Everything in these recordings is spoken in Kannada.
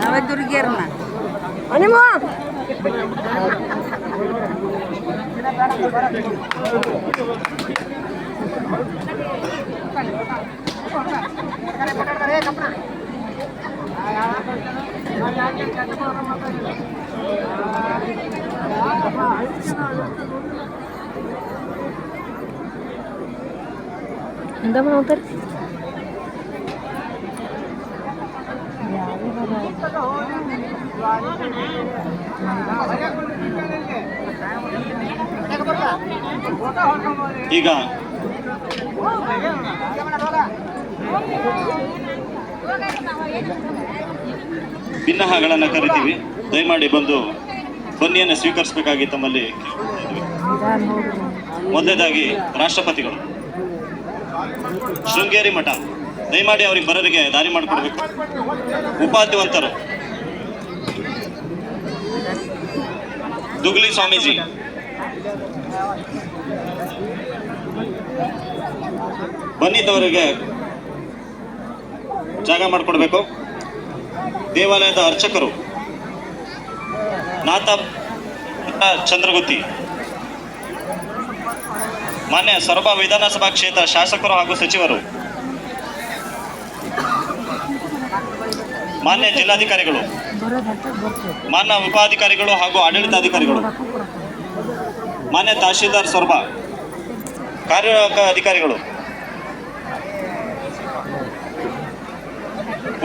ನವದುರ್ಗಿಯರ್ನ Andamos a ಈಗ ಭಿನ್ನಹಗಳನ್ನು ಕರಿತೀವಿ. ದಯಮಾಡಿ ಬಂದು ಬನ್ನಿಯನ್ನು ಸ್ವೀಕರಿಸಬೇಕಾಗಿ ತಮ್ಮಲ್ಲಿ ಮೊದಲನೇದಾಗಿ ರಾಷ್ಟ್ರಪತಿಗಳು ಶೃಂಗೇರಿ ಮಠ ದಯಮಾಡಿ ಅವರಿಗೆ ಬರೋರಿಗೆ ದಾರಿ ಮಾಡಿಕೊಡ್ಬೇಕು. ಉಪಾಧ್ಯುವಂತರು ದುಗ್ಲಿ ಸ್ವಾಮೀಜಿ, ಬನ್ನಿದವರಿಗೆ ಜಾಗ ಮಾಡಿಕೊಡ್ಬೇಕು. ದೇವಾಲಯದ ಅರ್ಚಕರು ನಾಥ ಚಂದ್ರಗುತ್ತಿ, ಮಾನ್ಯ ಸೊರಬ ವಿಧಾನಸಭಾ ಕ್ಷೇತ್ರ ಶಾಸಕರು ಹಾಗೂ ಸಚಿವರು, ಮಾನ್ಯ ಜಿಲ್ಲಾಧಿಕಾರಿಗಳು, ಮಾನ್ಯ ಉಪಾಧಿಕಾರಿಗಳು ಹಾಗೂ ಆಡಳಿತಾಧಿಕಾರಿಗಳು, ಮಾನ್ಯ ತಹಶೀಲ್ದಾರ್ ಸೊರಬ, ಕಾರ್ಯನಿರ್ವಾಹಕ ಅಧಿಕಾರಿಗಳು,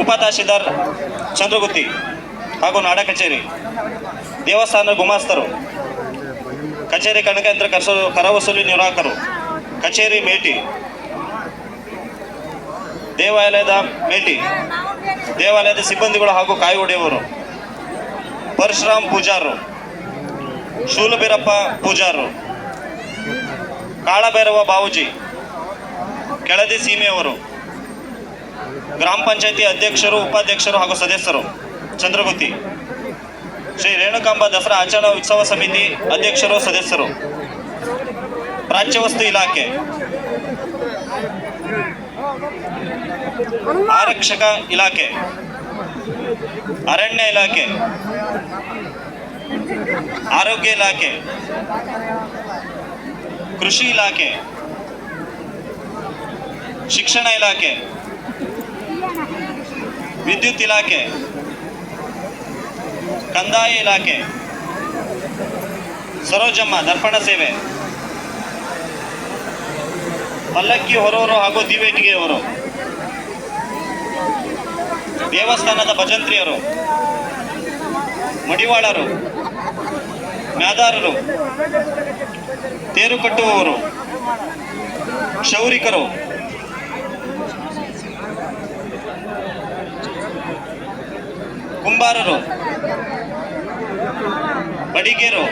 ಉಪ ತಹಶೀಲ್ದಾರ್ ಚಂದ್ರಗುತ್ತಿ ಹಾಗೂ ನಾಡ ಕಚೇರಿ, ದೇವಸ್ಥಾನ ಗುಮಾಸ್ತರು, ಕಚೇರಿ ಕಣಕಯಂತ್ರ ಕರವಸೂಲಿ ನಿರ್ವಾಹಕರು, ಕಚೇರಿ ಮೇಟಿ, ದೇವಾಲಯದ ಮೇಟಿ, ದೇವಾಲಯದ ಸಿಬ್ಬಂದಿಗಳು ಹಾಗೂ ಕಾಯಿ ಹೊಡೆಯುವರು, ಪರಶುರಾಮ್ ಪೂಜಾರರು, ಶೂಲಬೀರಪ್ಪ ಪೂಜಾರರು, ಕಾಳಭೈರವ ಬಾವುಜಿ, ಕೆಳದಿ ಸೀಮೆಯವರು, ಗ್ರಾಮ ಪಂಚಾಯತಿ ಅಧ್ಯಕ್ಷರು, ಉಪಾಧ್ಯಕ್ಷರು ಹಾಗೂ ಸದಸ್ಯರು ಚಂದ್ರಗುತ್ತಿ, ಶ್ರೀ ರೇಣುಕಾಂಬ ದಸರಾ ಆಚರಣಾ ಉತ್ಸವ ಸಮಿತಿ ಅಧ್ಯಕ್ಷರು, ಸದಸ್ಯರು, ಪ್ರಾಚ್ಯವಸ್ತು ಇಲಾಖೆ, ಆರಕ್ಷಕ ಇಲಾಖೆ, ಅರಣ್ಯ ಇಲಾಖೆ, ಆರೋಗ್ಯ ಇಲಾಖೆ, ಕೃಷಿ ಇಲಾಖೆ, ಶಿಕ್ಷಣ ಇಲಾಖೆ, ವಿದ್ಯುತ್ ಇಲಾಖೆ, ಕಂದಾಯ ಇಲಾಖೆ, ಸರೋಜಮ್ಮ ದರ್ಪಣ ಸೇವೆ, ಪಲ್ಲಕ್ಕಿ ಹೊರವರು ಹಾಗೂ ದಿವೇಟಿಗೆಯವರು, ದೇವಸ್ಥಾನದ ಭಜಂತ್ರಿಯರು, ಮಡಿವಾಳರು, ಮ್ಯಾದಾರರು, ತೇರು ಕಟ್ಟುವವರು, ಕ್ಷೌರಿಕರು, ಕುಂಬಾರರು, ಬಡಿಗೇರು,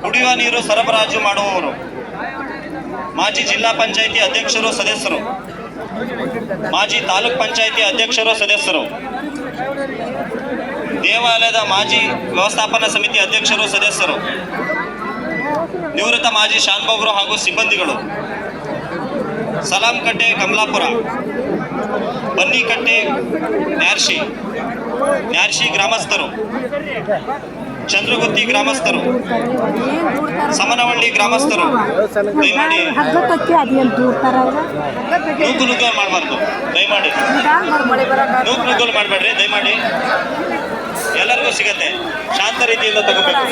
ಕುಡಿಯುವ ನೀರು ಸರಬರಾಜು ಮಾಡುವವರು, ಮಾಜಿ ಜಿಲ್ಲಾ ಪಂಚಾಯಿತಿ ಅಧ್ಯಕ್ಷರು, ಸದಸ್ಯರು, ಮಾಜಿ ತಾಲೂಕ್ ಪಂಚಾಯಿತಿ ಅಧ್ಯಕ್ಷರು, ಸದಸ್ಯರು, ದೇವಾಲಯದ ಮಾಜಿ ವ್ಯವಸ್ಥಾಪನಾ ಸಮಿತಿ ಅಧ್ಯಕ್ಷರು, ಸದಸ್ಯರು, ನಿವೃತ್ತ ಮಾಜಿ ಶಾನ್ಭೋಗರು ಹಾಗೂ ಸಿಬ್ಬಂದಿಗಳು, ಸಲಾಂಕಟ್ಟೆ ಕಮಲಾಪುರ, ಬನ್ನಿಕಟ್ಟೆ ನ್ಯಾರ್ಶಿ ಗ್ರಾಮಸ್ಥರು, ಚಂದ್ರಗುತ್ತಿ ಗ್ರಾಮಸ್ಥರು, ಸಮನವಳ್ಳಿ ಗ್ರಾಮಸ್ಥರು, ದಯಮಾಡಿ ನೂಕು ಮಾಡಬಾರ್ದು, ದಯಮಾಡಿ ನೂಕು ಮಾಡಬೇಡ್ರಿ, ದಯಮಾಡಿ ಎಲ್ಲ ಸಿಗತ್ತೆ. ಶಾಂತ ರೀತಿಯಿಂದ ತಗೋಬೇಕು.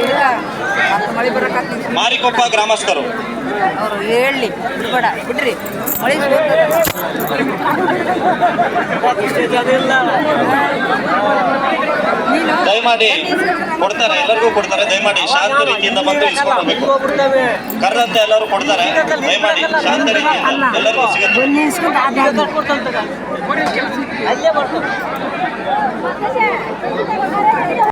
ಮಳೆ ಬರಕತ್ತಿ ಮಾರಿಕೊಪ್ಪ ಗ್ರಾಮಸ್ಥರು ಅವರು ಹೇಳಿ ಬಿಡ್ಬೇಡ ಬಿಡ್ರಿ ಮಳೆ ದಯಮಾಡಿ ಕೊಡ್ತಾರೆ, ಎಲ್ಲರಿಗೂ ಕೊಡ್ತಾರೆ. ದಯಮಾಡಿ ಶಾಂತ ರೀತಿಯಿಂದ ಬಂದು ಇಸ್ಕೊಳ್ಬೇಕು. ಕರೆದಂತೆ ಎಲ್ಲರೂ ಕೊಡ್ತಾರೆ. ದಯಮಾಡಿ ಶಾಂತ ರೀತಿಯಿಂದ ಎಲ್ಲರಿಗೂ ಸಿಗುತ್ತೆ.